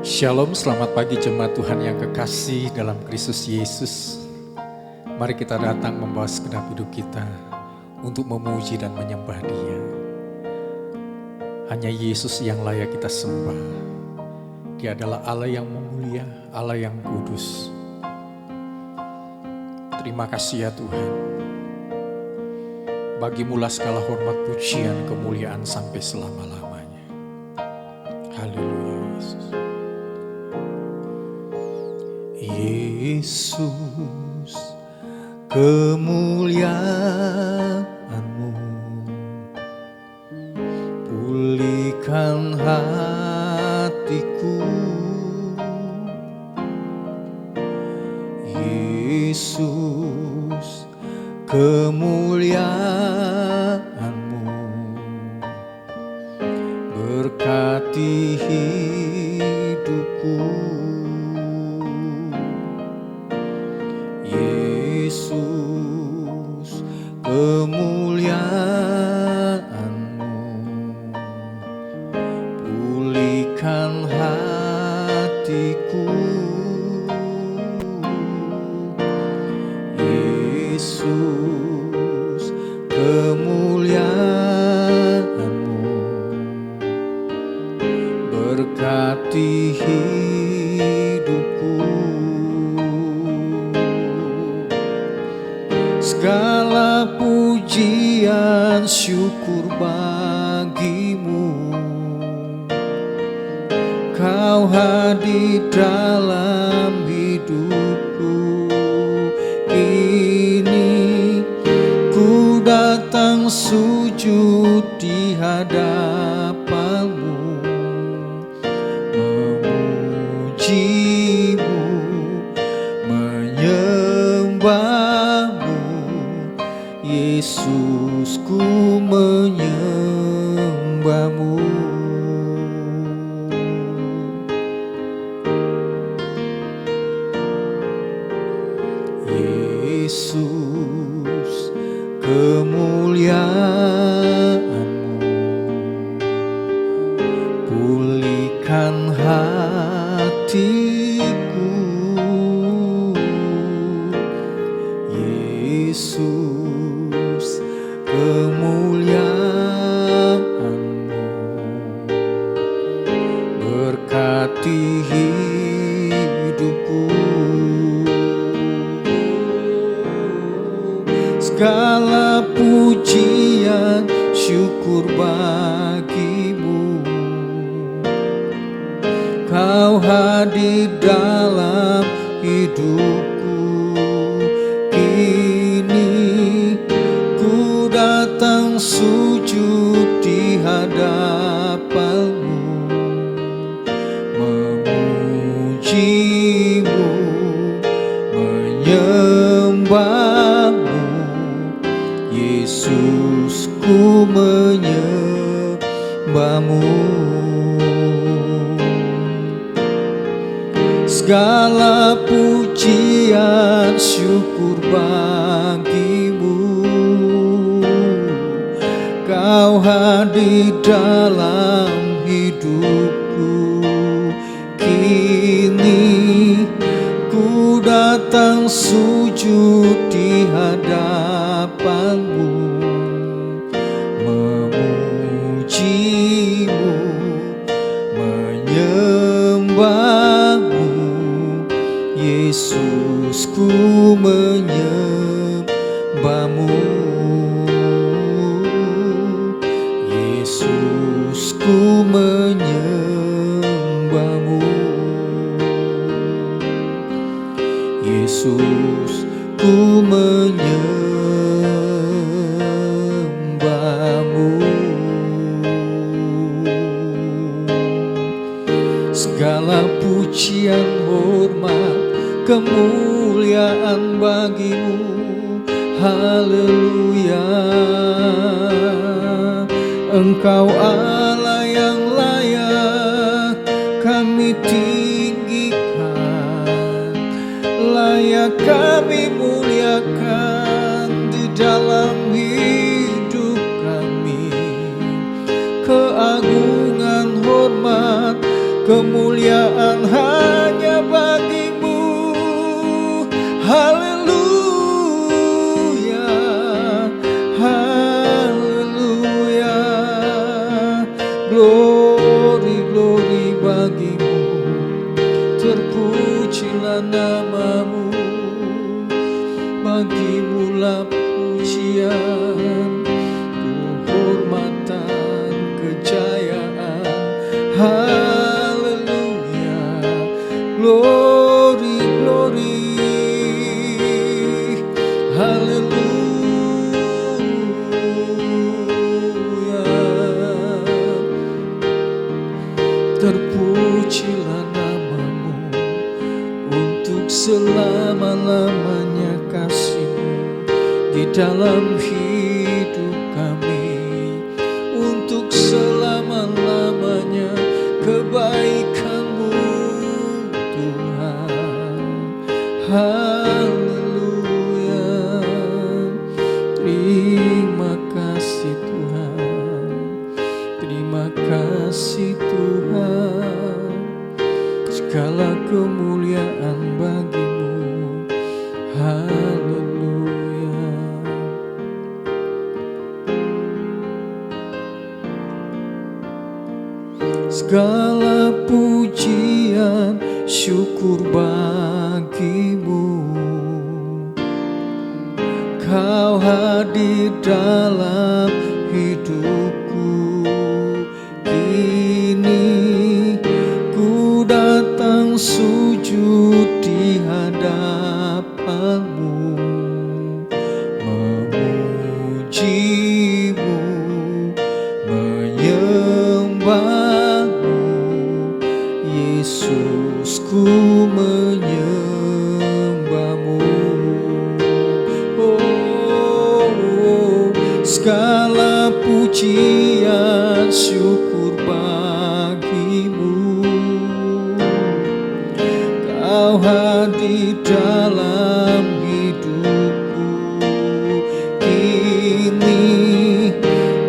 Shalom, selamat pagi jemaat Tuhan yang kekasih dalam Kristus Yesus. Mari kita datang membawa segenap hidup kita untuk memuji dan menyembah Dia. Hanya Yesus yang layak kita sembah. Dia adalah Allah yang mulia, Allah yang kudus. Terima kasih ya Tuhan. Bagimulah segala hormat, pujian, kemuliaan sampai selama-lamanya. Haleluya Yesus. Yesus, kemuliaan-Mu pulihkan hatiku. Yesus, kemuliaan-Mu berkati hidupku. Yesus, kemuliaan-Mu pulihkan hatiku. Yesus, kemuliaan-Mu berkati hidupku. Segala pujian syukur bagi-Mu, Kau hadir dalam hidupku. Kini ku datang sujud di hadapan-Mu, memuji-Mu, menyembah-Mu. Yesus, ku menyembah-Mu. Yesus, kemuliaan-Mu pulihkan hatiku. Yesus, kemuliaan-Mu berkati hidupku. Segala pujian syukur bagi-Mu, Kau hadir dalam hidupku. Kini ku datang sujud di hadapan-Mu, memuji-Mu, menyembah-Mu. Yesus, ku menyembah-Mu. Segala pujian syukur bagi-Mu, Kau hadir dalam hidupku. Kini ku datang sujud di hadapan-Mu, memuji-Mu, menyembah-Mu. Yesus, ku menyembah-Mu. Yesus, ku menyembah-Mu. Yesus, ku menyembah-Mu. Segala pujian, hormat, kemuliaan bagi-Mu. Haleluya. Engkau Allah yang layak kami tinggikan, layak kami muliakan di dalam hidup kami. Keagungan, hormat, kemuliaan hanya bagimu. Haleluya, haleluya. Glory, glory bagimu. Terpujilah namamu. Bagimulah pujian, kehormatan, kejayaan. Haleluya, glory, glory. Haleluya. Terpujilah namamu untuk selama-lamanya kasih-Mu di dalam hidup kami, untuk selama-lamanya kebaikan-Mu Tuhan. Haleluya. Terima kasih Tuhan, terima kasih Tuhan. Segala kemuliaan bagi-Mu. Haleluya. Segala pujian syukur bagi-Mu. Kau hadir dalam hidupku. Kini ku datang sujud di hadapan-Mu, memuji-Mu, menyembah-Mu. Yesus, ku menyembah-Mu. Oh, segala pujian syukur bagi-Mu. Kau hadir dalam hidupku. Kini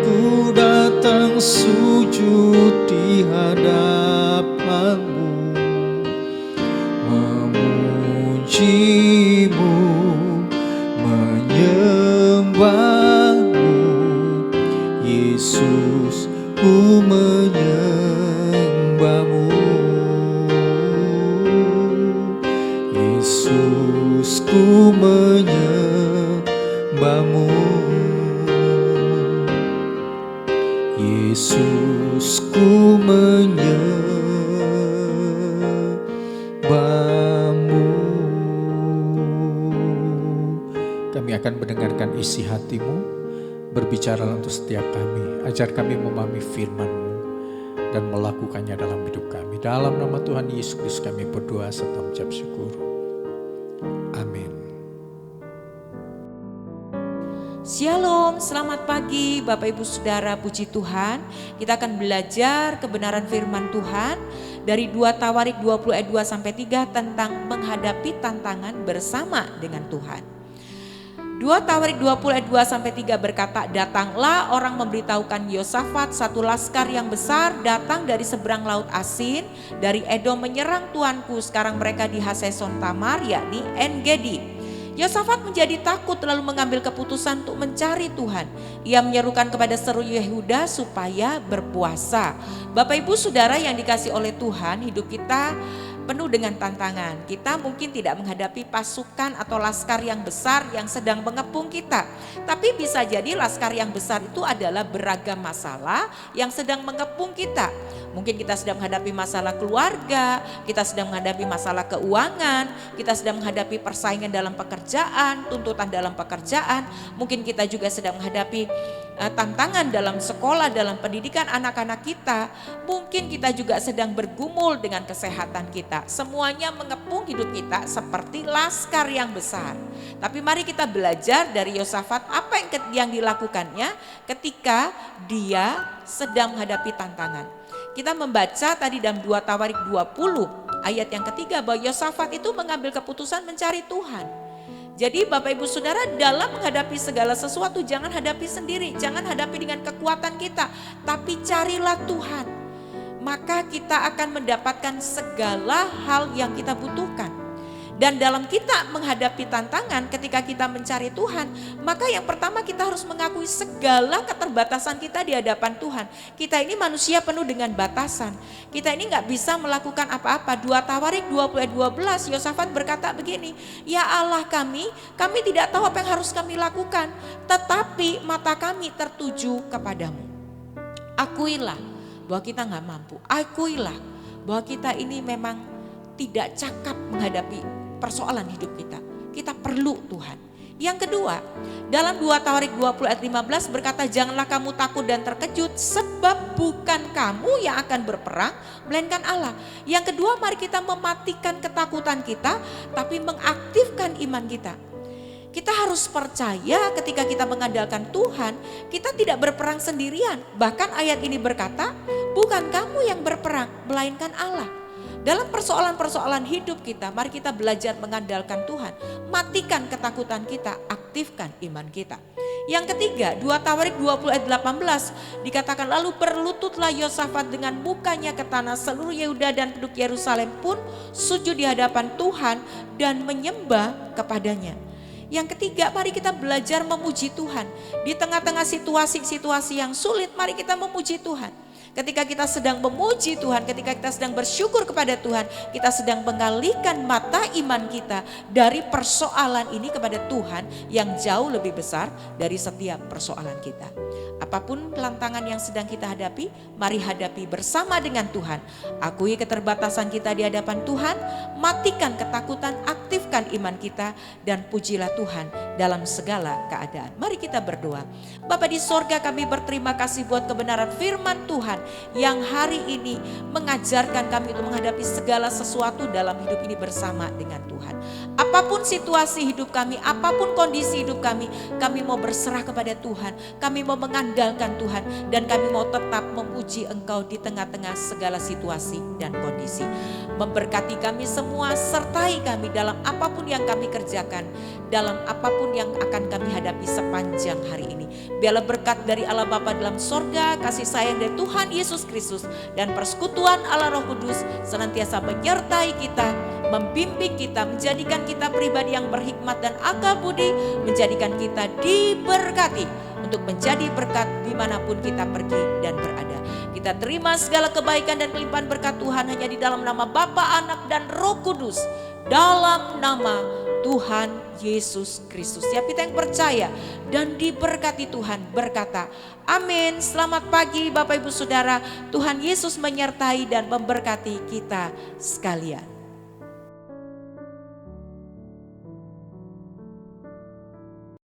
ku datang sujud di hadapan-Mu, memuji-Mu, menyembah-Mu. Yesus, ku menyembah-Mu. Yesus, ku menyembah-Mu. Yesus, ku menyembah-Mu. Kami akan mendengarkan isi hati-Mu, berbicara untuk setiap kami. Ajar kami memahami firman-Mu dan melakukannya dalam hidup kami. Dalam nama Tuhan Yesus Kristus kami berdoa serta mengucap syukur. Amin. Shalom, selamat pagi Bapak Ibu Saudara, puji Tuhan. Kita akan belajar kebenaran firman Tuhan dari 2 Tawarik 20 ayat 2 sampai 3 tentang menghadapi tantangan bersama dengan Tuhan. 2 Tawarik 20 ayat 2 sampai 3 berkata, datanglah orang memberitahukan Yosafat, satu laskar yang besar datang dari seberang laut Asin, dari Edom menyerang tuanku. Sekarang mereka di Haseson Tamar, yakni En-Gedi. Yosafat menjadi takut lalu mengambil keputusan untuk mencari Tuhan. Ia menyerukan kepada seluruh Yehuda supaya berpuasa. Bapak Ibu Saudara yang dikasihi oleh Tuhan, hidup kita penuh dengan tantangan. Kita mungkin tidak menghadapi pasukan atau laskar yang besar yang sedang mengepung kita. Tapi bisa jadi laskar yang besar itu adalah beragam masalah yang sedang mengepung kita. Mungkin kita sedang menghadapi masalah keluarga, kita sedang menghadapi masalah keuangan, kita sedang menghadapi persaingan dalam pekerjaan, tuntutan dalam pekerjaan. Mungkin kita juga sedang menghadapi tantangan dalam sekolah, dalam pendidikan anak-anak kita. Mungkin kita juga sedang bergumul dengan kesehatan kita. Semuanya mengepung hidup kita seperti laskar yang besar. Tapi mari kita belajar dari Yosafat apa yang dilakukannya ketika dia sedang menghadapi tantangan. Kita membaca tadi dalam 2 Tawarik 20 ayat yang ketiga bahwa Yosafat itu mengambil keputusan mencari Tuhan. Jadi Bapak Ibu Saudara, dalam menghadapi segala sesuatu jangan hadapi sendiri, jangan hadapi dengan kekuatan kita, tapi carilah Tuhan. maka kita akan mendapatkan segala hal yang kita butuhkan. Dan dalam kita menghadapi tantangan ketika kita mencari Tuhan, maka yang pertama kita harus mengakui segala keterbatasan kita di hadapan Tuhan. Kita ini manusia penuh dengan batasan. Kita ini gak bisa melakukan apa-apa. 2 Tawarik 20 ayat 12, Yosafat berkata begini, "Ya Allah kami tidak tahu apa yang harus kami lakukan, tetapi mata kami tertuju kepadamu." Akuilah bahwa kita gak mampu. Akuilah bahwa kita ini memang tidak cakap menghadapi persoalan hidup kita. Kita perlu Tuhan. Yang kedua, dalam 2 Tawarik 20 ayat 15 berkata, "Janganlah kamu takut dan terkejut, sebab bukan kamu yang akan berperang, melainkan Allah." Yang kedua, mari kita mematikan ketakutan kita, tapi mengaktifkan iman kita. Kita harus percaya ketika kita mengandalkan Tuhan, kita tidak berperang sendirian. Bahkan ayat ini berkata, bukan kamu yang berperang, melainkan Allah. Dalam persoalan-persoalan hidup kita, mari kita belajar mengandalkan Tuhan. Matikan ketakutan kita, aktifkan iman kita. Yang ketiga, 2 Tawarik 20 ayat 18 dikatakan, "Lalu berlututlah Yosafat dengan mukanya ke tanah, seluruh Yehuda dan penduduk Yerusalem pun sujud di hadapan Tuhan dan menyembah kepadanya." Yang ketiga, mari kita belajar memuji Tuhan. Di tengah-tengah situasi-situasi yang sulit, mari kita memuji Tuhan. Ketika kita sedang memuji Tuhan, ketika kita sedang bersyukur kepada Tuhan, kita sedang mengalihkan mata iman kita dari persoalan ini kepada Tuhan yang jauh lebih besar dari setiap persoalan kita. Apapun tantangan yang sedang kita hadapi, mari hadapi bersama dengan Tuhan. Akui keterbatasan kita di hadapan Tuhan, matikan ketakutan, aktifkan iman kita, dan pujilah Tuhan dalam segala keadaan. Mari kita berdoa. Bapa di sorga, kami berterima kasih buat kebenaran firman Tuhan yang hari ini mengajarkan kami untuk menghadapi segala sesuatu dalam hidup ini bersama dengan Tuhan. Apapun situasi hidup kami, apapun kondisi hidup kami mau berserah kepada Tuhan. Kami mau mengandalkan Tuhan dan kami mau tetap memuji Engkau di tengah-tengah segala situasi dan kondisi. Memberkati kami semua, sertai kami dalam apapun yang kami kerjakan, dalam apapun yang akan kami hadapi sepanjang hari ini. Biarlah berkat dari Allah Bapa dalam sorga, kasih sayang dari Tuhan Yesus Kristus, dan persekutuan Allah Roh Kudus senantiasa menyertai kita, membimbing kita, menjadikan kita pribadi yang berhikmat dan akal budi, menjadikan kita diberkati untuk menjadi berkat dimanapun kita pergi dan berada. Kita terima segala kebaikan dan kelimpahan berkat Tuhan hanya di dalam nama Bapa, Anak, dan Roh Kudus. Dalam nama Tuhan Yesus Kristus. Siapa kita yang percaya dan diberkati Tuhan berkata, amin. Selamat pagi Bapak Ibu Saudara. Tuhan Yesus menyertai dan memberkati kita sekalian.